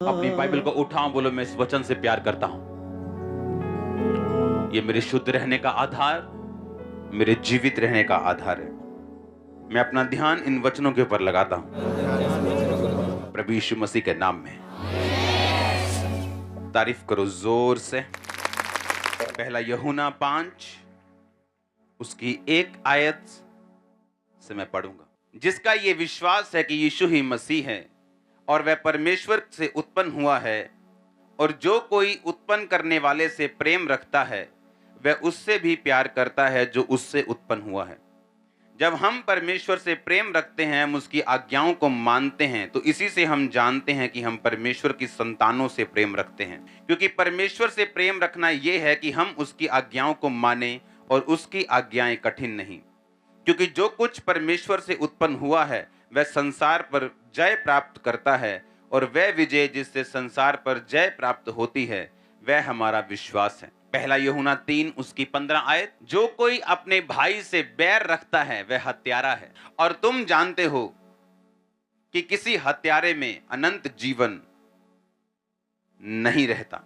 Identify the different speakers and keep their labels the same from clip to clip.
Speaker 1: अपनी बाइबल को उठाओ, बोलो मैं इस वचन से प्यार करता हूं। ये मेरे शुद्ध रहने का आधार, मेरे जीवित रहने का आधार है। मैं अपना ध्यान इन वचनों के ऊपर लगाता हूं, प्रभु यीशु मसीह के नाम में। तारीफ करो जोर से। पहला यूहन्ना 5 उसकी 1 आयत से मैं पढ़ूंगा। जिसका ये विश्वास है कि यीशु ही मसीह है और वह परमेश्वर से उत्पन्न हुआ है, और जो कोई उत्पन्न करने वाले से प्रेम रखता है वह उससे भी प्यार करता है जो उससे उत्पन्न हुआ है। जब हम परमेश्वर से प्रेम रखते हैं, हम उसकी आज्ञाओं को मानते हैं, तो इसी से हम जानते हैं कि हम परमेश्वर की संतानों से प्रेम रखते हैं। क्योंकि परमेश्वर से प्रेम रखना यह है कि हम उसकी आज्ञाओं को माने और उसकी आज्ञाएं कठिन नहीं। क्योंकि जो कुछ परमेश्वर से उत्पन्न हुआ है वह संसार पर जय प्राप्त करता है, और वह विजय जिससे संसार पर जय प्राप्त होती है वह हमारा विश्वास है। पहला यूहन्ना 3 उसकी 15 आयत। जो कोई अपने भाई से बैर रखता है वह हत्यारा है, और तुम जानते हो कि किसी हत्यारे में अनंत जीवन नहीं रहता।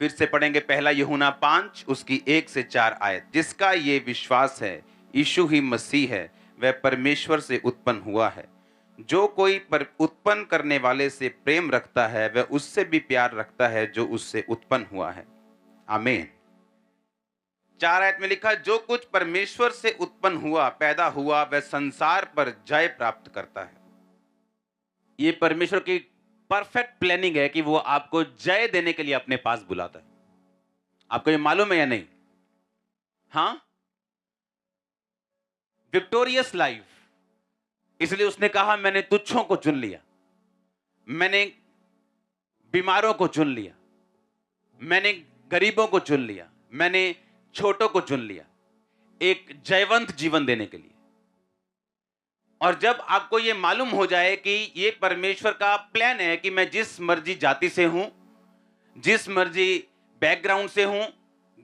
Speaker 1: फिर से पढ़ेंगे पहला यूहन्ना 5 उसकी 1 से 4 आयत। जिसका ये विश्वास है यीशु ही मसीह है, वह परमेश्वर से उत्पन्न हुआ है। जो कोई उत्पन्न करने वाले से प्रेम रखता है वह उससे भी प्यार रखता है जो उससे उत्पन्न हुआ है। आमीन। 4 आयत में लिखा, जो कुछ परमेश्वर से उत्पन्न हुआ पैदा हुआ वह संसार पर जय प्राप्त करता है। ये परमेश्वर की परफेक्ट प्लानिंग है कि वो आपको जय देने के लिए अपने पास बुलाता है। आपको ये मालूम है या नहीं? हां, विक्टोरियस लाइफ। इसलिए उसने कहा मैंने तुच्छों को चुन लिया, मैंने बीमारों को चुन लिया, मैंने गरीबों को चुन लिया, मैंने छोटों को चुन लिया, एक जयवंत जीवन देने के लिए। और जब आपको यह मालूम हो जाए कि यह परमेश्वर का प्लान है कि मैं जिस मर्जी जाति से हूं, जिस मर्जी बैकग्राउंड से हूं,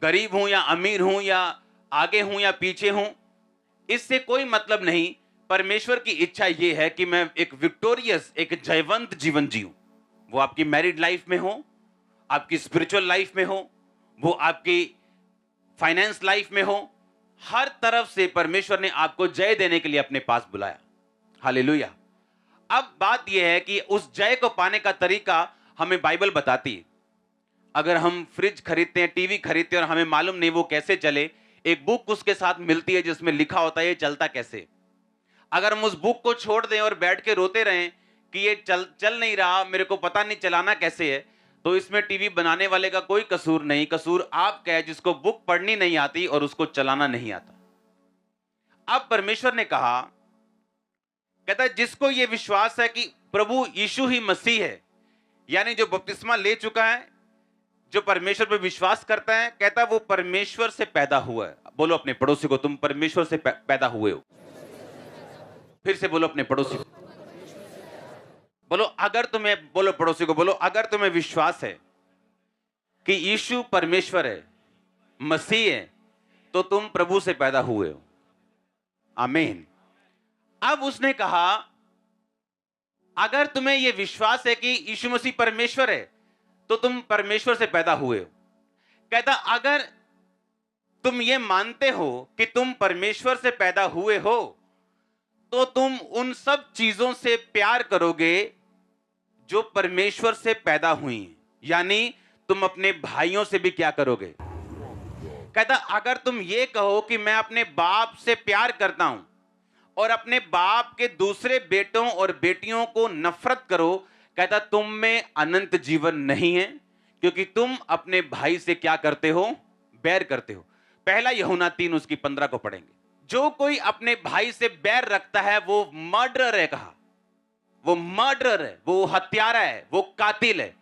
Speaker 1: गरीब हूं या अमीर हूं या आगे हूं या पीछे हूं, इससे कोई मतलब नहीं। परमेश्वर की इच्छा यह है कि मैं एक विक्टोरियस, एक जयवंत जीवन जीऊं। वो आपकी मैरिड लाइफ में हो, आपकी स्पिरिचुअल लाइफ में हो, वो आपकी फाइनेंस लाइफ में हो, हर तरफ से परमेश्वर ने आपको जय देने के लिए अपने पास बुलाया। हालेलुया। अब बात यह है कि उस जय को पाने का तरीका हमें बाइबल बताती है। अगर हम फ्रिज खरीदते हैं, टीवी खरीदते हैं और हमें मालूम नहीं वो कैसे चले, एक बुक उसके साथ मिलती है जिसमें लिखा होता है ये चलता कैसे। अगर हम उस बुक को छोड़ दें और बैठ के रोते रहें कि ये चल नहीं रहा, मेरे को पता नहीं चलाना कैसे है, तो इसमें टीवी बनाने वाले का कोई कसूर नहीं। कसूर आपका है जिसको बुक पढ़नी नहीं आती और उसको चलाना नहीं आता। अब परमेश्वर ने कहा, कहता है जिसको ये विश्वास है कि प्रभु यीशु ही मसीह है, यानी जो बपतिस्मा ले चुका है, जो परमेश्वर पर विश्वास करता है, कहता है वो परमेश्वर से पैदा हुआ है। बोलो अपने पड़ोसी को, तुम परमेश्वर से पैदा हुए हो। फिर से बोलो अपने पड़ोसी को, बोलो अगर तुम्हें, बोलो पड़ोसी को, बोलो अगर तुम्हें विश्वास है कि यीशु परमेश्वर है, मसीह है, तो तुम प्रभु से पैदा हुए हो। आमीन। अब उसने कहा अगर तुम्हें यह विश्वास है कि यीशु मसीह परमेश्वर है तो तुम परमेश्वर से पैदा हुए हो। कहता अगर तुम ये मानते हो कि तुम परमेश्वर से पैदा हुए हो तो तुम उन सब चीजों से प्यार करोगे जो परमेश्वर से पैदा हुई हैं। यानी तुम अपने भाइयों से भी क्या करोगे? कहता अगर तुम ये कहो कि मैं अपने बाप से प्यार करता हूं और अपने बाप के दूसरे बेटों और बेटियों को नफरत करो, कहता तुम में अनंत जीवन नहीं है, क्योंकि तुम अपने भाई से क्या करते हो? बैर करते हो। पहला यूहन्ना 3 उसकी 15 को पढ़ेंगे। जो कोई अपने भाई से बैर रखता है वो मर्डरर है। कहा वो मर्डरर है, वो हत्यारा है, वो कातिल है।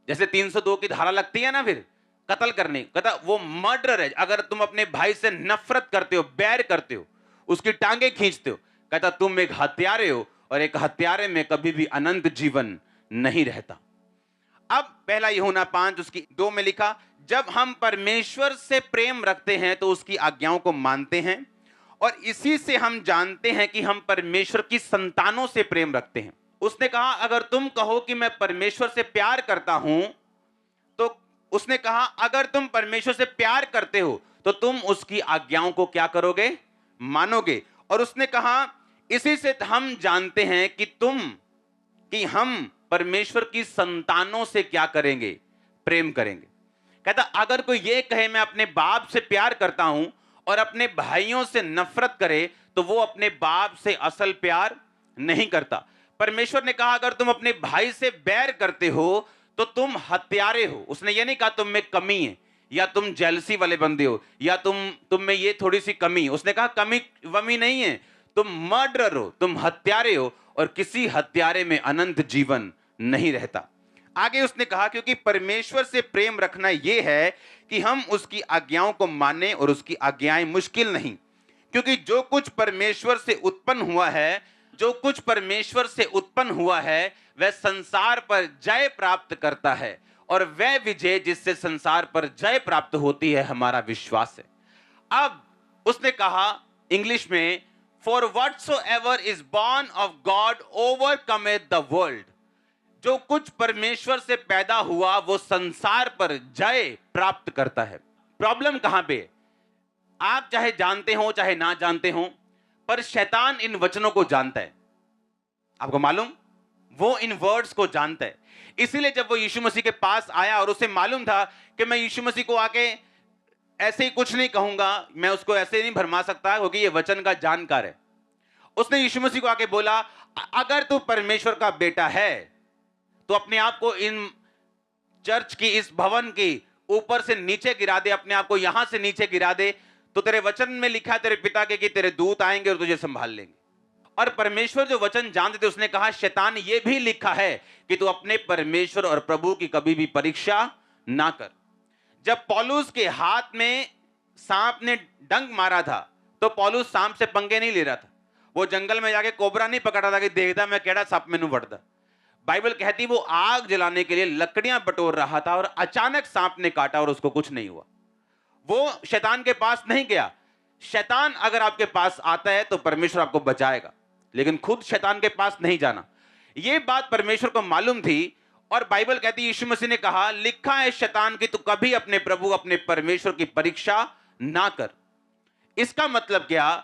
Speaker 1: जैसे 302 की धारा लगती है ना फिर कत्ल करने, कहता वो मर्डरर है। अगर तुम अपने भाई से नफरत करते हो, बैर करते हो, उसकी टांगे खींचते हो, कहता तुम एक हत्यारे हो, और एक हत्यारे में कभी भी अनंत जीवन नहीं रहता। अब पहला यूहन्ना 5 उसकी 2 में लिखा, जब हम परमेश्वर से प्रेम रखते हैं तो उसकी आज्ञाओं को मानते हैं, और इसी से हम जानते हैं कि हम परमेश्वर की संतानों से प्रेम रखते हैं। उसने कहा अगर तुम कहो कि मैं परमेश्वर से प्यार करता हूं, तो उसने कहा अगर तुम परमेश्वर से प्यार करते हो तो तुम उसकी आज्ञाओं को क्या करोगे? मानोगे। और उसने कहा इसी से हम जानते हैं कि हम परमेश्वर की संतानों से क्या करेंगे? प्रेम करेंगे। कहता अगर कोई ये कहे मैं अपने बाप से प्यार करता हूं और अपने भाइयों से नफरत करे तो वो अपने बाप से असल प्यार नहीं करता। परमेश्वर ने कहा अगर तुम अपने भाई से बैर करते हो तो तुम हत्यारे हो। उसने ये नहीं कहा तुम में कमी है या तुम जेलसी वाले बंदे हो या तुम में ये थोड़ी सी कमी। उसने कहा कमी वमी नहीं है, तुम मर्डरर हो, तुम हत्यारे हो और किसी हत्यारे में अनंत जीवन नहीं रहता। आगे उसने कहा क्योंकि परमेश्वर से प्रेम रखना यह है कि हम उसकी आज्ञाओं को माने और उसकी आज्ञाएं मुश्किल नहीं, क्योंकि जो कुछ परमेश्वर से उत्पन्न हुआ है वह संसार पर जय प्राप्त करता है और वह विजय जिससे संसार पर जय प्राप्त होती है हमारा विश्वास है। अब उसने कहा इंग्लिश में for whatsoever is born of God overcometh the world. जो कुछ परमेश्वर से पैदा हुआ वो संसार पर जय प्राप्त करता है। प्रॉब्लम कहां पे? आप चाहे जानते हो चाहे ना जानते हो, पर शैतान इन वचनों को जानता है। आपको मालूम, वो इन वर्ड्स को जानता है। इसीलिए जब वो यीशु मसीह के पास आया और उसे मालूम था कि मैं यीशु मसीह को आके ऐसे ही कुछ नहीं कहूंगा, मैं उसको ऐसे नहीं भरमा सकता क्योंकि ये वचन का जानकार है, उसने यीशु मसीह को आके बोला अगर तू परमेश्वर का बेटा है तो अपने आप को इन चर्च की इस भवन की ऊपर से नीचे गिरा दे, अपने आप को यहां से नीचे गिरा दे, तो तेरे वचन में लिखा है तेरे पिता के कि तेरे दूत आएंगे और तुझे संभाल लेंगे। और परमेश्वर जो वचन जानते थे उसने कहा शैतान ये भी लिखा है कि तू अपने परमेश्वर और प्रभु की कभी भी परीक्षा ना कर। जब पौलुस के हाथ में सांप ने डंक मारा था तो पौलुस सांप से पंगे नहीं ले रहा था, वो जंगल में जाके कोबरा नहीं पकड़ा था कि देखता मैं केड़ा सांप मैनू वड़दा। बाइबल कहती वो आग जलाने के लिए लकड़ियां बटोर रहा था और अचानक सांप ने काटा और उसको कुछ नहीं हुआ। वो शैतान के पास नहीं गया। शैतान अगर आपके पास आता है तो परमेश्वर आपको बचाएगा, लेकिन खुद शैतान के पास नहीं जाना। यह बात परमेश्वर को मालूम थी और बाइबल कहती है यीशु मसीह ने कहा लिखा है शैतान की तू कभी अपने प्रभु अपने परमेश्वर की परीक्षा ना कर। इसका मतलब क्या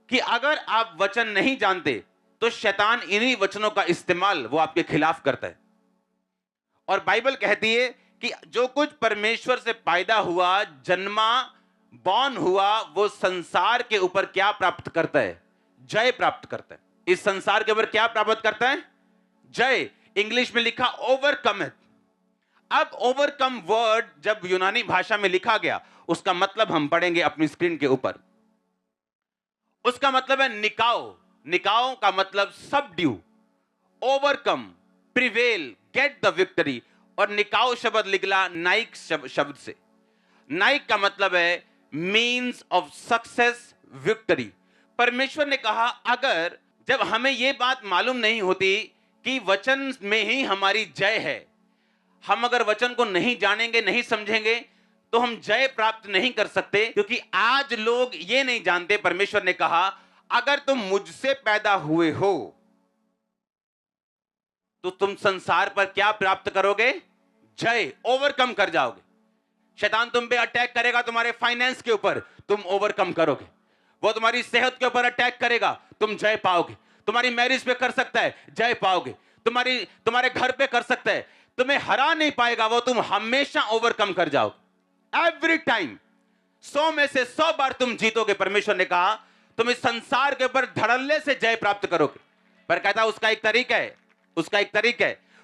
Speaker 1: कि अगर आप वचन नहीं जानते तो शैतान इन्हीं वचनों का इस्तेमाल वो आपके खिलाफ करता है। और बाइबल कहती है कि जो कुछ परमेश्वर से पैदा हुआ, जन्मा, बॉर्न हुआ, वो संसार के ऊपर क्या प्राप्त करता है? जय प्राप्त करता है। इस संसार के ऊपर क्या प्राप्त करता है? जय। इंग्लिश में लिखा ओवरकम। अब ओवरकम वर्ड जब यूनानी भाषा में लिखा गया उसका मतलब हम पढ़ेंगे अपनी स्क्रीन के ऊपर। उसका मतलब है निकाओ। निकाओ का मतलब subdue, overcome, prevail, get the victory. और निकाओ शब्द निकला नाइक शब्द से। नाइक का मतलब है मीन्स ऑफ सक्सेस, विक्ट्री। परमेश्वर ने कहा अगर जब हमें यह बात मालूम नहीं होती कि वचन में ही हमारी जय है, हम अगर वचन को नहीं जानेंगे, नहीं समझेंगे तो हम जय प्राप्त नहीं कर सकते। क्योंकि आज लोग ये नहीं जानते, परमेश्वर ने कहा अगर तुम मुझसे पैदा हुए हो तो तुम संसार पर क्या प्राप्त करोगे? जय, ओवरकम कर जाओगे। शैतान तुम पे अटैक करेगा, तुम्हारे फाइनेंस के ऊपर, तुम ओवरकम करोगे। वो तुम्हारी सेहत के ऊपर अटैक करेगा, तुम जय पाओगे। तुम्हारी मैरिज पे कर सकता है, जय पाओगे। तुम्हारे घर पे कर सकता है, तुम्हें हरा नहीं पाएगा वो, तुम हमेशा ओवरकम कर जाओगे। एवरी टाइम 100 में से 100 बार तुम जीतोगे। परमेश्वर ने कहा तुम इस संसार के ऊपर धड़ल्ले से जय प्राप्त करोगे। पर कहता उसका एक तरीका है,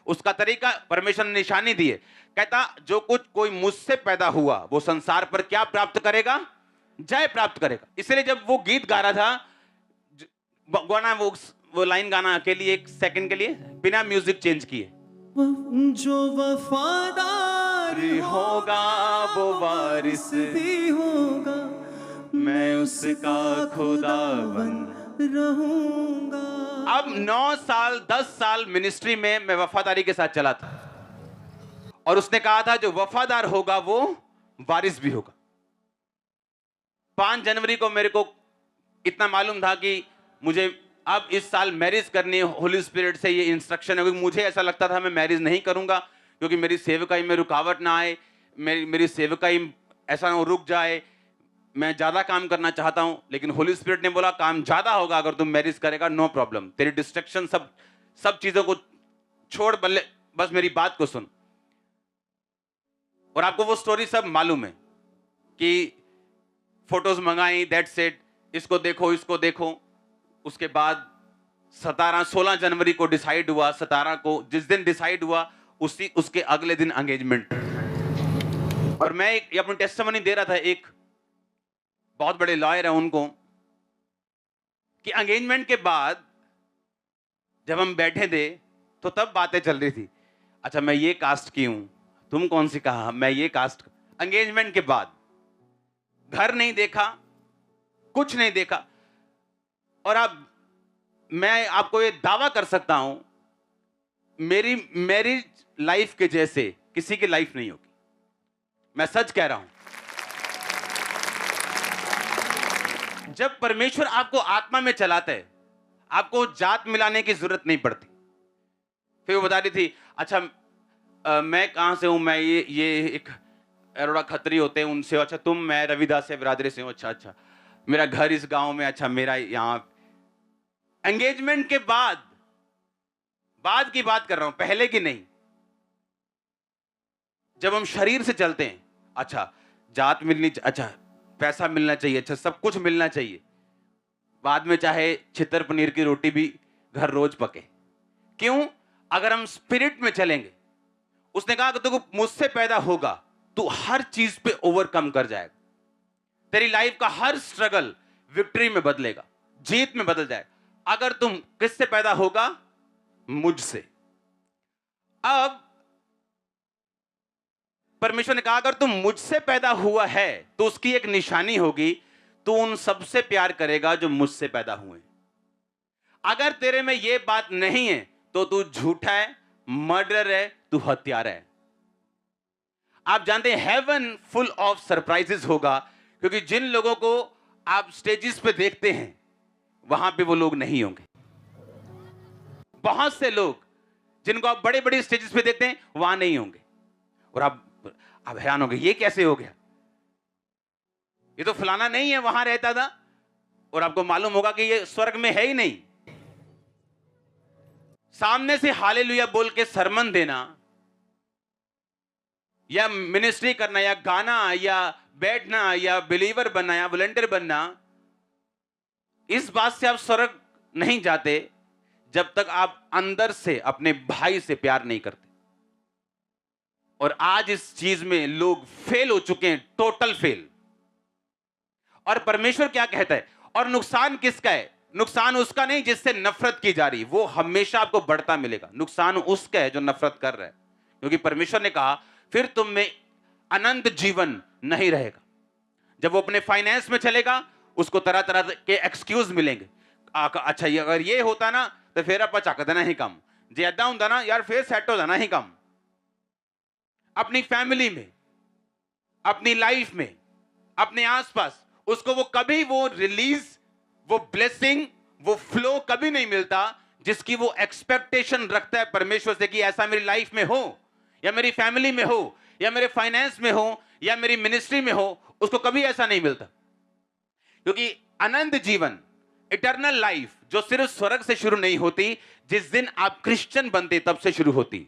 Speaker 1: उसका तरीका परमेश्वर ने निशानी दी है। कहता जो कुछ कोई मुझसे पैदा हुआ वो संसार पर क्या प्राप्त करेगा? जय प्राप्त करेगा। इसलिए जब वो गीत गा रहा था, गाना वो लाइन गाना के लिए 1 सेकंड के लिए बिना म्यूजिक चेंज किए,
Speaker 2: जो वफादार
Speaker 1: होगा वो वारिस
Speaker 2: भी होगा,
Speaker 1: मैं उसका खुदाबंद
Speaker 2: रहूंगा।
Speaker 1: अब 9 साल 10 साल मिनिस्ट्री में मैं वफादारी के साथ चला था और उसने कहा था जो वफादार होगा वो वारिस भी होगा। 5 जनवरी को मेरे को इतना मालूम था कि मुझे अब इस साल मैरिज करनी है, होली स्पिरिट से ये इंस्ट्रक्शन है, क्योंकि मुझे ऐसा लगता था मैं मैरिज नहीं करूंगा क्योंकि मेरी सेवकाई में रुकावट ना आए, मेरी सेवकाई ऐसा ना हो रुक जाए, मैं ज्यादा काम करना चाहता हूं। लेकिन होली स्पिरिट ने बोला काम ज्यादा होगा अगर तुम मैरिज करेगा, नो प्रॉब्लम, तेरी डिस्ट्रक्शन सब चीजों को छोड़, बस मेरी बात को सुन। और आपको वो स्टोरी सब मालूम है कि फोटोज मंगाई, दैट्स इट, इसको देखो। उसके बाद 16 जनवरी को डिसाइड हुआ, 17 को जिस दिन डिसाइड हुआ उसके अगले दिन एंगेजमेंट। और मैं ये अपनी टेस्टिमनी दे रहा था, एक बहुत बड़े लॉयर है उनको, कि एंगेजमेंट के बाद जब हम बैठे थे तो तब बातें चल रही थी, अच्छा मैं ये कास्ट की हूं, तुम कौन सी कहा, मैं ये कास्ट। एंगेजमेंट के बाद घर नहीं देखा, कुछ नहीं देखा। और अब मैं आपको ये दावा कर सकता हूं, मेरी मैरिज लाइफ के जैसे किसी की लाइफ नहीं होगी, मैं सच कह रहा हूं। जब परमेश्वर आपको आत्मा में चलाता है, आपको जात मिलाने की जरूरत नहीं पड़ती। फिर वो बता रही थी, अच्छा मैं कहां से हूं, मैं ये एक अरोड़ा खत्री होते हैं उनसे, अच्छा तुम, मैं रविदास से बिरादरी से हूं, अच्छा मेरा घर इस गांव में, अच्छा मेरा यहां। एंगेजमेंट के बाद की बात कर रहा हूं, पहले की नहीं। जब हम शरीर से चलते हैं, अच्छा जात मिलनी, अच्छा पैसा मिलना चाहिए, अच्छा सब कुछ मिलना चाहिए, बाद में चाहे छितर पनीर की रोटी भी घर रोज पके। क्यों? अगर हम स्पिरिट में चलेंगे, उसने कहा कि तू मुझसे पैदा होगा, तू हर चीज पे ओवरकम कर जाएगा, तेरी लाइफ का हर स्ट्रगल विक्ट्री में बदलेगा, जीत में बदल जाएगा। अगर तुम किससे पैदा होगा? मुझसे। अब परमेश्वर ने कहा अगर तुम मुझसे पैदा हुआ है तो उसकी एक निशानी होगी, तू उन सबसे प्यार करेगा जो मुझसे पैदा हुए। अगर तेरे में यह बात नहीं है तो तू झूठा है, मर्डर है, तू हत्यारा है। आप जानते हैं हेवन फुल ऑफ सरप्राइजेस होगा, क्योंकि जिन लोगों को आप स्टेजेस पे देखते हैं वहां पे वो लोग नहीं होंगे। बहुत से लोग जिनको आप बड़े बड़े स्टेजेस पे देखते हैं वहां नहीं होंगे, और आप हैरान होंगे ये कैसे हो गया, ये तो फलाना नहीं है, वहां रहता था। और आपको मालूम होगा कि ये स्वर्ग में है ही नहीं। सामने से हालेलुया बोल के सरमन देना या मिनिस्ट्री करना या गाना या बैठना या बिलीवर बनना या वॉलंटियर बनना, इस बात से आप स्वर्ग नहीं जाते जब तक आप अंदर से अपने भाई से प्यार नहीं करते। और आज इस चीज में लोग फेल हो चुके हैं, टोटल फेल। और परमेश्वर क्या कहता है? और नुकसान किसका है? नुकसान उसका नहीं जिससे नफरत की जा रही, वो हमेशा आपको बढ़ता मिलेगा। नुकसान उसका है जो नफरत कर रहा है, क्योंकि परमेश्वर ने कहा फिर तुम में अनंत जीवन नहीं रहेगा। जब वो अपने फाइनेंस में चलेगा, उसको तरह तरह के एक्सक्यूज मिलेंगे। अच्छा ये अगर ये होता ना तो फिर आप चक देना ही कम, जे ऐदा होंदा ना यार फिर सेट हो जाना ही कम। अपनी फैमिली में, अपनी लाइफ में, अपने आसपास उसको वो कभी वो रिलीज, वो ब्लेसिंग, वो फ्लो कभी नहीं मिलता जिसकी वो एक्सपेक्टेशन रखता है परमेश्वर से कि ऐसा मेरी लाइफ में हो, या मेरी फैमिली में हो, या मेरे फाइनेंस में हो, या मेरी मिनिस्ट्री में हो। उसको कभी ऐसा नहीं मिलता, क्योंकि अनंत जीवन, इटर्नल लाइफ, जो सिर्फ स्वर्ग से शुरू नहीं होती, जिस दिन आप क्रिश्चियन बनते तब से शुरू होती।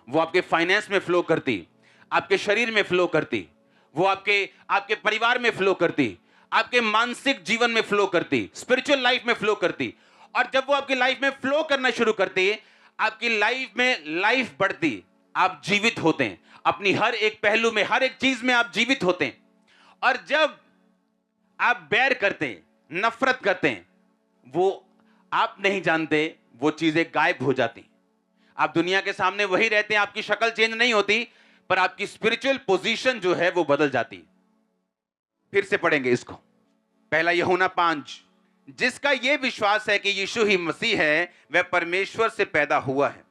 Speaker 1: वो आपके फाइनेंस में फ्लो करती, आपके शरीर में फ्लो करती, वो आपके परिवार में फ्लो करती, आपके मानसिक जीवन में फ्लो करती, स्पिरिचुअल लाइफ में फ्लो करती। और जब वो आपकी लाइफ में फ्लो करना शुरू करती है, आपकी लाइफ में लाइफ बढ़ती, आप जीवित होते हैं, अपनी हर एक पहलू में, हर एक चीज में आप जीवित होते हैं। और जब आप बैर करते हैं, नफरत करते हैं, वो आप नहीं जानते वो चीजें गायब हो जाती। आप दुनिया के सामने वही रहते हैं, आपकी शक्ल चेंज नहीं होती, पर आपकी स्पिरिचुअल पोजीशन जो है वो बदल जाती। फिर से पढ़ेंगे इसको, पहला यूहन्ना 5। जिसका यह विश्वास है कि यीशु ही मसीह है, वह परमेश्वर से पैदा हुआ है।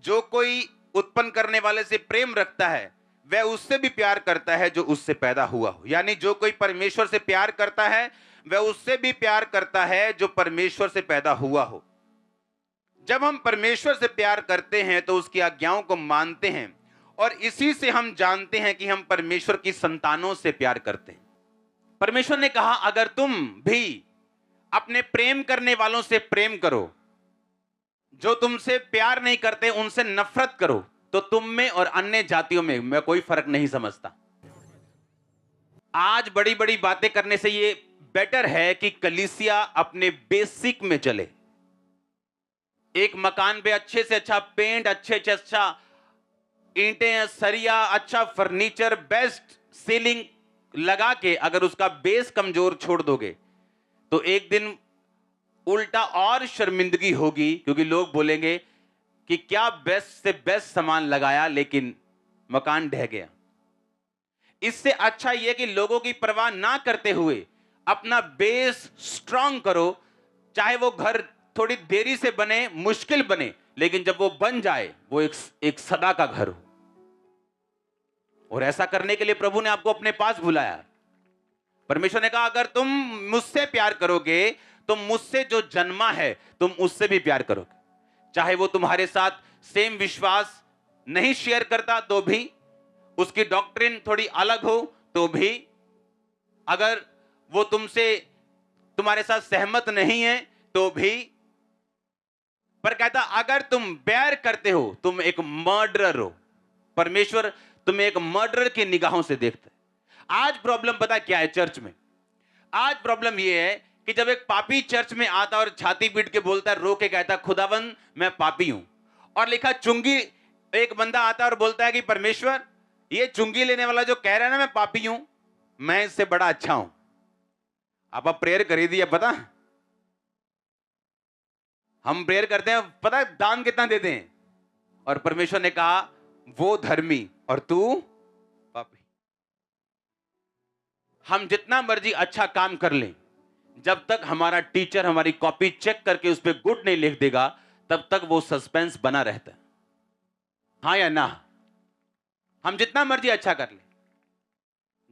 Speaker 1: जो कोई उत्पन्न करने वाले से प्रेम रखता है, वह उससे भी प्यार करता है जो उससे पैदा हुआ हो। यानी जो कोई परमेश्वर से प्यार करता है, वह उससे भी प्यार करता है जो परमेश्वर से पैदा हुआ हो। जब हम परमेश्वर से प्यार करते हैं तो उसकी आज्ञाओं को मानते हैं, और इसी से हम जानते हैं कि हम परमेश्वर की संतानों से प्यार करते हैं। परमेश्वर ने कहा, अगर तुम भी अपने प्रेम करने वालों से प्रेम करो, जो तुमसे प्यार नहीं करते उनसे नफरत करो, तो तुम में और अन्य जातियों में मैं कोई फर्क नहीं समझता। आज बड़ी बड़ी बातें करने से ये बेटर है कि कलीसिया अपने बेसिक में चले। एक मकान पे अच्छे से अच्छा पेंट, अच्छे से अच्छा ईंटें, सरिया, अच्छा फर्नीचर, बेस्ट सीलिंग लगा के अगर उसका बेस कमजोर छोड़ दोगे तो एक दिन उल्टा और शर्मिंदगी होगी, क्योंकि लोग बोलेंगे कि क्या बेस्ट से बेस्ट सामान लगाया लेकिन मकान ढह गया। इससे अच्छा यह कि लोगों की परवाह ना करते हुए अपना बेस स्ट्रांग करो, चाहे वो घर थोड़ी देरी से बने, मुश्किल बने, लेकिन जब वो बन जाए वो एक सदा का घर हो। और ऐसा करने के लिए प्रभु ने आपको अपने पास बुलाया। परमेश्वर ने कहा, अगर तुम मुझसे प्यार करोगे तो मुझसे जो जन्मा है तुम उससे भी प्यार करोगे। चाहे वो तुम्हारे साथ सेम विश्वास नहीं शेयर करता तो भी, उसकी डॉक्ट्रिन थोड़ी अलग हो तो भी, अगर वो तुम्हारे साथ सहमत नहीं है तो भी। पर कहता, अगर तुम बैर करते हो तुम एक मर्डरर हो। परमेश्वर तुम्हें एक मर्डरर की निगाहों से देखता है। आज प्रॉब्लम पता क्या है चर्च में? आज प्रॉब्लम यह है कि जब एक पापी चर्च में आता और छाती पीट के बोलता है, रो के कहता, खुदावन मैं पापी हूं, और लिखा चुंगी, एक बंदा आता है और बोलता है कि परमेश्वर ये चुंगी लेने वाला जो कह रहा है ना मैं पापी हूं, मैं इससे बड़ा अच्छा हूं। आप प्रेयर करी दिया, पता हम प्रेयर करते हैं, पता है दान कितना देते हैं, और परमेश्वर ने कहा वो धर्मी और तू पापी। हम जितना मर्जी अच्छा काम कर लें, जब तक हमारा टीचर हमारी कॉपी चेक करके उस पर गुड नहीं लिख देगा तब तक वो सस्पेंस बना रहता है। हाँ या ना? हम जितना मर्जी अच्छा कर लें,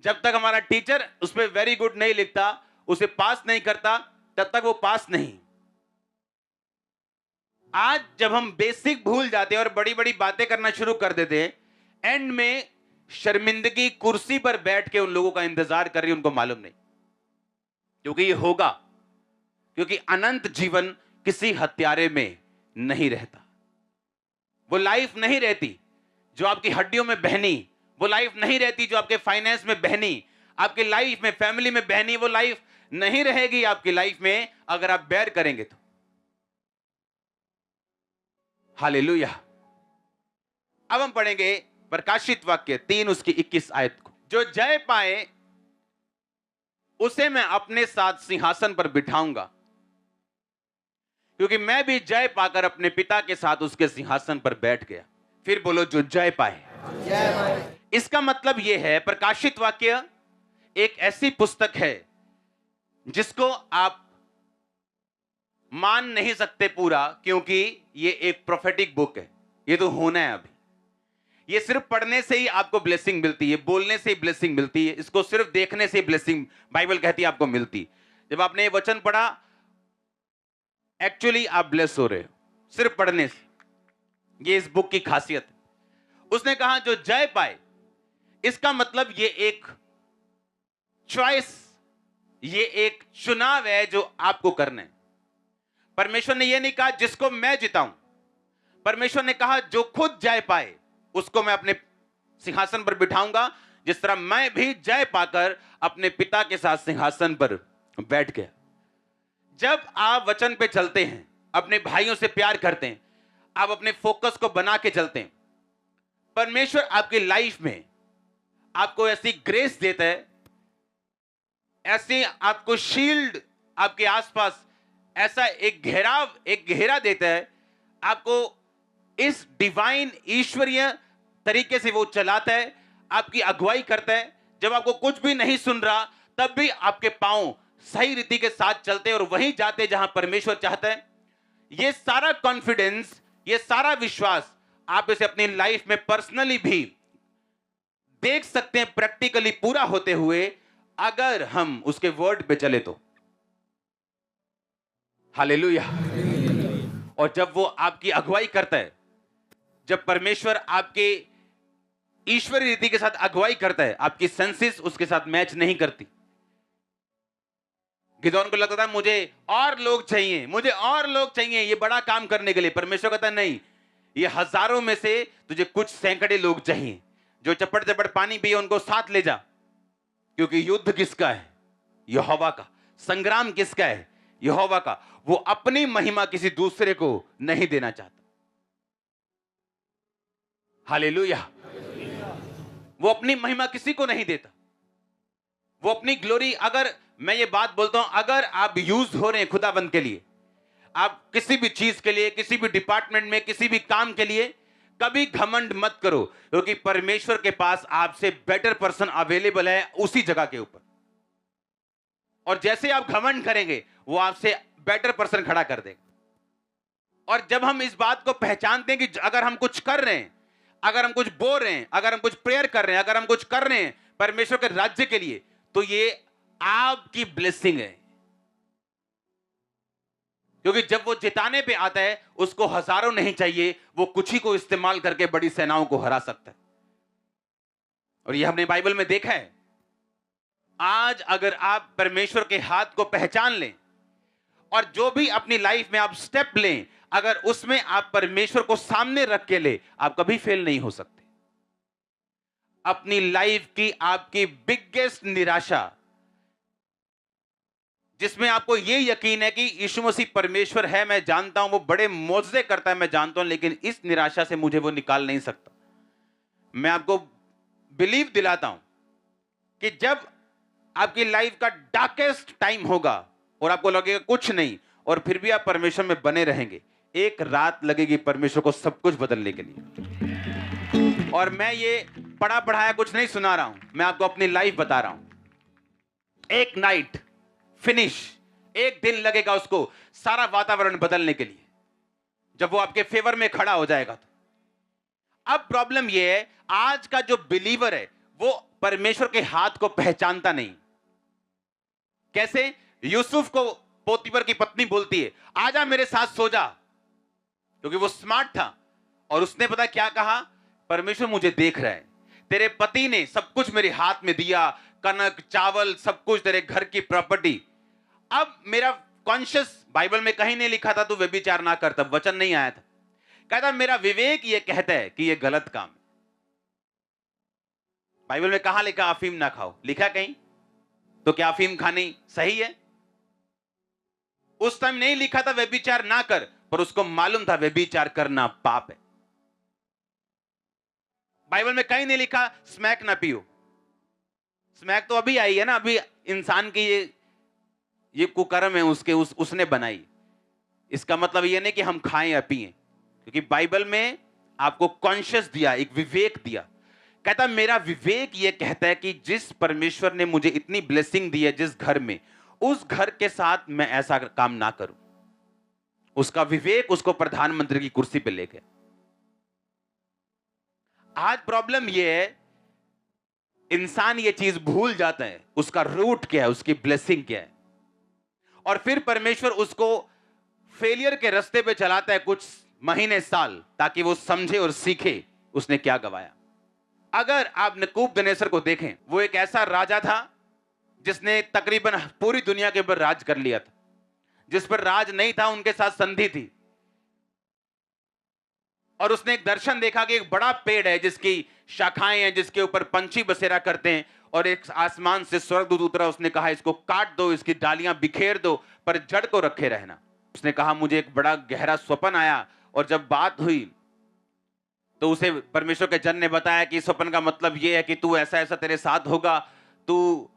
Speaker 1: जब तक हमारा टीचर उस पर वेरी गुड नहीं लिखता, उसे पास नहीं करता, तब तक वो पास नहीं। आज जब हम बेसिक भूल जाते हैं और बड़ी बड़ी बातें करना शुरू कर देते हैं, एंड में शर्मिंदगी कुर्सी पर बैठ के उन लोगों का इंतजार कर रही है, उनको मालूम नहीं। क्योंकि ये होगा, क्योंकि अनंत जीवन किसी हत्यारे में नहीं रहता। वो लाइफ नहीं रहती जो आपकी हड्डियों में बहनी, वो लाइफ नहीं रहती जो आपके फाइनेंस में बहनी, आपकी लाइफ में, फैमिली में बहनी, वो लाइफ नहीं रहेगी आपकी लाइफ में अगर आप बैर करेंगे तो। हालेलुया। अब हम पढ़ेंगे प्रकाशित वाक्य 3 उसकी 21 आयत को। जो जय पाए उसे मैं अपने साथ सिंहासन पर बिठाऊंगा, क्योंकि मैं भी जय पाकर अपने पिता के साथ उसके सिंहासन पर बैठ गया। फिर बोलो, जो जय पाए। इसका मतलब यह है, प्रकाशित वाक्य एक ऐसी पुस्तक है जिसको आप मान नहीं सकते पूरा, क्योंकि यह एक प्रोफेटिक बुक है। यह तो होना है अभी। ये सिर्फ पढ़ने से ही आपको ब्लेसिंग मिलती है, बोलने से ही ब्लेसिंग मिलती है, इसको सिर्फ देखने से ही ब्लेसिंग बाइबल कहती है आपको मिलती। जब आपने ये वचन पढ़ा, एक्चुअली आप ब्लेस हो रहे हो सिर्फ पढ़ने से। ये इस बुक की खासियत है। उसने कहा जो जय पाए, इसका मतलब ये एक चॉइस, ये एक चुनाव है जो आपको करना है। परमेश्वर ने यह नहीं कहा जिसको मैं जिताऊं। परमेश्वर ने कहा जो खुद जय पाए उसको मैं अपने सिंहासन पर बिठाऊंगा, जिस तरह मैं भी जय पाकर अपने पिता के साथ सिंहासन पर बैठ गया। जब आप वचन पे चलते हैं, अपने भाइयों से प्यार करते हैं, आप अपने फोकस को बना के चलते हैं, परमेश्वर आपकी लाइफ में आपको ऐसी ग्रेस देता है, ऐसी आपको शील्ड आपके आसपास, ऐसा एक घेरा देता है आपको, इस डिवाइन ईश्वरीय तरीके से वो चलाता है, आपकी अगुवाई करता है। जब आपको कुछ भी नहीं सुन रहा तब भी आपके पांव सही रीति के साथ चलते हैं और वहीं जाते जहां परमेश्वर चाहता है। ये सारा कॉन्फिडेंस, ये सारा विश्वास आप इसे अपनी लाइफ में पर्सनली भी देख सकते हैं, प्रैक्टिकली पूरा होते हुए, अगर हम उसके वर्ड पे चले तो। हालेलुया। और जब वो आपकी अगुवाई करता है, जब परमेश्वर आपके ईश्वरी रीति के साथ अगुवाई करता है, आपकी सेंसेस उसके साथ मैच नहीं करती। गिदोन को लगता था मुझे और लोग चाहिए, मुझे और लोग चाहिए ये बड़ा काम करने के लिए। परमेश्वर कहता है नहीं, ये हजारों में से तुझे कुछ सैकड़े लोग चाहिए जो चपड़ चपड़ पानी पिए, उनको साथ ले जा। क्योंकि युद्ध किसका है? यहोवा का। संग्राम किसका है? यहोवा का। वो अपनी महिमा किसी दूसरे को नहीं देना चाहता। हालेलुया। वो अपनी महिमा किसी को नहीं देता। वो अपनी ग्लोरी, अगर मैं ये बात बोलता हूं, अगर आप यूज हो रहे हैं खुदाबंद के लिए, आप किसी भी चीज के लिए, किसी भी डिपार्टमेंट में, किसी भी काम के लिए, कभी घमंड मत करो, क्योंकि परमेश्वर के पास आपसे बेटर पर्सन अवेलेबल है उसी जगह के ऊपर। और जैसे आप घमंड करेंगे, वो आपसे बेटर पर्सन खड़ा कर देगा। और जब हम इस बात को पहचानते हैं कि अगर हम कुछ कर रहे हैं, अगर हम कुछ बोल रहे हैं, अगर हम कुछ प्रेयर कर रहे हैं, अगर हम कुछ कर रहे हैं परमेश्वर के राज्य के लिए, तो ये आपकी ब्लेसिंग है। क्योंकि जब वो जिताने पे आता है, उसको हजारों नहीं चाहिए, वो कुछ ही को इस्तेमाल करके बड़ी सेनाओं को हरा सकता है। और ये हमने बाइबल में देखा है। आज अगर आप परमेश्वर के हाथ को पहचान लें और जो भी अपनी लाइफ में आप स्टेप लें, अगर उसमें आप परमेश्वर को सामने रख के ले, आप कभी फेल नहीं हो सकते। अपनी लाइफ की आपकी बिगेस्ट निराशा, जिसमें आपको यह यकीन है कि यीशु मसीह परमेश्वर है, मैं जानता हूं वो बड़े मौजज़े करता है, मैं जानता हूं, लेकिन इस निराशा से मुझे वो निकाल नहीं सकता। मैं आपको बिलीव दिलाता हूं कि जब आपकी लाइफ का डार्केस्ट टाइम होगा और आपको लगेगा कुछ नहीं, और फिर भी आप परमेश्वर में बने रहेंगे, एक रात लगेगी परमेश्वर को सब कुछ बदलने के लिए। और मैं ये पढ़ा पढ़ाया कुछ नहीं सुना रहा हूं, मैं आपको अपनी लाइफ बता रहा हूं। एक नाइट फिनिश, एक दिन लगेगा उसको सारा वातावरण बदलने के लिए, जब वो आपके फेवर में खड़ा हो जाएगा। तो अब प्रॉब्लम ये है, आज का जो बिलीवर है वो परमेश्वर के हाथ को पहचानता नहीं। कैसे? यूसुफ को पोतीफर की पत्नी बोलती है, आजा मेरे साथ सो जा, क्योंकि वो स्मार्ट था। और उसने पता क्या कहा? परमेश्वर मुझे देख रहा है, तेरे पति ने सब कुछ मेरे हाथ में दिया, कनक चावल सब कुछ, तेरे घर की प्रॉपर्टी। अब मेरा कॉन्शियस, बाइबल में कहीं नहीं लिखा था तू व्यभिचार ना कर, तब वचन नहीं आया था। कहता मेरा विवेक ये कहता है कि ये गलत काम है। बाइबल में कहां लिखा अफीम ना खाओ? लिखा कहीं? तो क्या अफीम खानी सही है? उस टाइम नहीं लिखा था व्यभिचार ना कर, पर उसको मालूम था व्यभिचार करना पाप है। बाइबल में कहीं नहीं लिखा स्मैक ना पियो। स्मैक तो अभी आई है ना, अभी इंसान की ये कुकर्म है, उसने बनाई। इसका मतलब ये नहीं कि हम खाएं या पिएं, क्योंकि बाइबल में आपको कॉन्शियस दिया, एक विवेक दिया। कहता मेरा विवेक ये कहता है कि जिस परमेश्वर ने मुझे इतनी ब्लेसिंग दी है जिस घर में, उस घर के साथ मैं ऐसा काम ना करूं। उसका विवेक उसको प्रधानमंत्री की कुर्सी पे ले गया। आज प्रॉब्लम ये है, इंसान ये चीज भूल जाता है उसका रूट क्या है, उसकी ब्लेसिंग क्या है, और फिर परमेश्वर उसको फेलियर के रास्ते पे चलाता है कुछ महीने साल, ताकि वो समझे और सीखे उसने क्या गवाया। अगर आप नबूकदनेस्सर को देखें, वो एक ऐसा राजा था जिसने तकरीबन पूरी दुनिया के ऊपर राज कर लिया था। जिस पर राज नहीं था उनके साथ संधि थी। और उसने एक दर्शन देखा कि एक बड़ा पेड़ है जिसकी शाखाएं हैं, जिसके ऊपर पंछी बसेरा करते हैं, और एक आसमान से स्वर्गदूत उतरा। उसने कहा इसको काट दो, इसकी डालियां बिखेर दो, पर जड़ को रखे रहना। उसने कहा मुझे एक बड़ा गहरा स्वप्न आया, और जब बात हुई तो उसे परमेश्वर के जन ने बताया कि स्वप्न का मतलब यह है कि तू ऐसा ऐसा तेरे साथ होगा, तू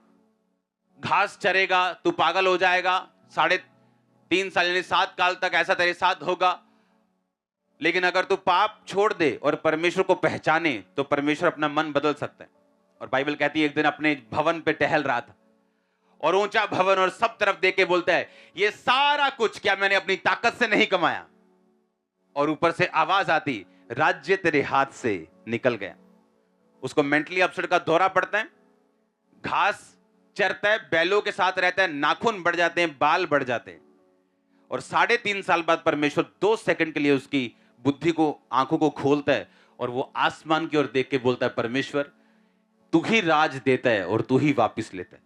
Speaker 1: घास चरेगा, तू पागल हो जाएगा, 3.5 साल यानी 7 काल तक ऐसा तेरे साथ होगा। लेकिन अगर तू पाप छोड़ दे और परमेश्वर को पहचाने तो परमेश्वर अपना मन बदल सकता है। और बाइबल कहती है एक दिन अपने भवन पे टहल रहा था, और ऊंचा भवन, और सब तरफ देख के बोलता है ये सारा कुछ क्या मैंने अपनी ताकत से नहीं कमाया? और ऊपर से आवाज आती, राज्य तेरे हाथ से निकल गया। उसको मेंटली अपसेट का दौरा पड़ता है, घास चरता है, बैलों के साथ रहता है, नाखून बढ़ जाते हैं, बाल बढ़ जाते हैं, और 3.5 साल बाद परमेश्वर 2 सेकंड के लिए उसकी बुद्धि को, आंखों को खोलता है और वो आसमान की ओर देख के बोलता है, परमेश्वर तू ही राज देता है और तू ही वापस लेता है।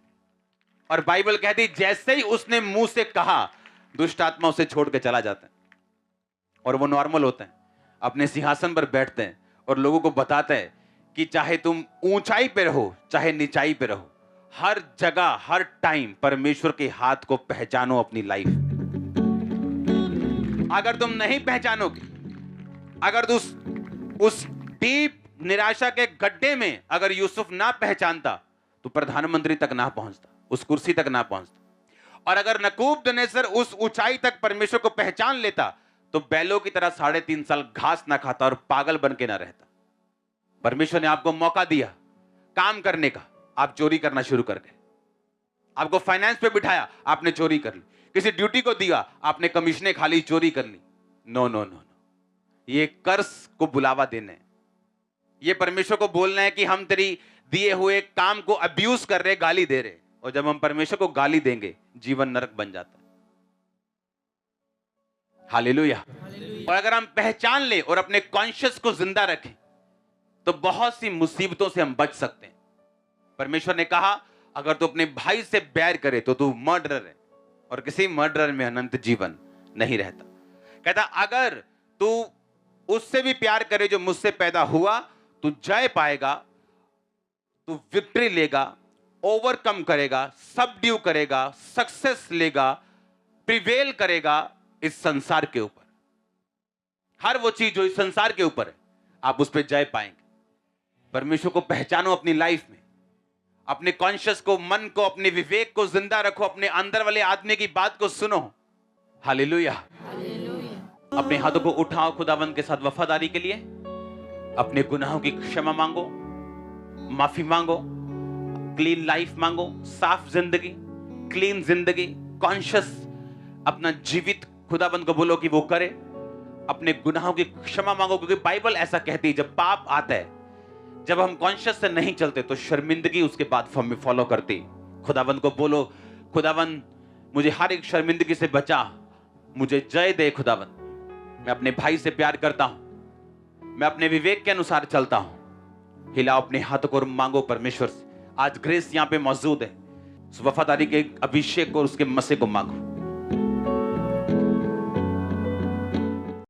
Speaker 1: और बाइबल कहती है जैसे ही उसने मुंह से कहा, दुष्ट आत्मा उसे छोड़ के चला जाता है और वो नॉर्मल होता है, अपने सिंहासन पर बैठते हैं और लोगों को बताता है कि चाहे तुम ऊंचाई पे रहो चाहे नीचाई पे रहो, हर जगह हर टाइम परमेश्वर के हाथ को पहचानो अपनी लाइफ। अगर तुम नहीं पहचानोगे, अगर उस डीप निराशा के गड्ढे में अगर यूसुफ ना पहचानता तो प्रधानमंत्री तक ना पहुंचता, उस कुर्सी तक ना पहुंचता। और अगर नबूकदनेस्सर उस ऊंचाई तक परमेश्वर को पहचान लेता तो बैलों की तरह 3.5 साल घास ना खाता और पागल बन के ना रहता। परमेश्वर ने आपको मौका दिया काम करने का, आप चोरी करना शुरू कर गए। आपको फाइनेंस पे बिठाया, आपने चोरी कर ली। किसी ड्यूटी को दिया, आपने कमीशनें खा ली, चोरी कर ली। नो नो नो नो, ये कर्ज को बुलावा देना है। ये परमेश्वर को बोलना है कि हम तेरी दिए हुए काम को अब्यूज कर रहे, गाली दे रहे। और जब हम परमेश्वर को गाली देंगे, जीवन नरक बन जाता है। हालेलुया। और अगर हम पहचान ले और अपने कॉन्शियस को जिंदा रखें तो बहुत सी मुसीबतों से हम बच सकते हैं। परमेश्वर ने कहा अगर तू अपने भाई से बैर करे तो तू मर्डरर है और किसी मर्डरर में अनंत जीवन नहीं रहता। कहता अगर तू उससे भी प्यार करे जो मुझसे पैदा हुआ, तू जय पाएगा, तू विक्ट्री लेगा, ओवरकम करेगा, सबड्यू करेगा, सक्सेस लेगा, प्रिवेल करेगा इस संसार के ऊपर। हर वो चीज जो इस संसार के ऊपर है, आप उस पर जय पाएंगे। परमेश्वर को पहचानो अपनी लाइफ में, अपने कॉन्शियस को, मन को, अपने विवेक को जिंदा रखो, अपने अंदर वाले आदमी की बात को सुनो। हालेलुया। अपने हाथों को उठाओ खुदावंद के साथ वफादारी के लिए। अपने गुनाहों की क्षमा मांगो, माफी मांगो, क्लीन लाइफ मांगो, साफ जिंदगी, क्लीन जिंदगी, कॉन्शियस अपना जीवित खुदावंद को बोलो कि वो करे। अपने गुनाहों की क्षमा मांगो, क्योंकि बाइबल ऐसा कहती है जब पाप आता है, जब हम कॉन्शियस से नहीं चलते तो शर्मिंदगी उसके बाद फॉलो करती। खुदावंद को बोलो, खुदावंद मुझे हर एक शर्मिंदगी से बचा, मुझे जय दे खुदावंद। मैं अपने भाई से प्यार करता हूं, मैं अपने विवेक के अनुसार चलता हूं। हिलाओ अपने हाथों को और मांगो परमेश्वर से। आज ग्रेस यहां पे मौजूद है, उस वफादारी के अभिषेक को और उसके मसे को मांगो।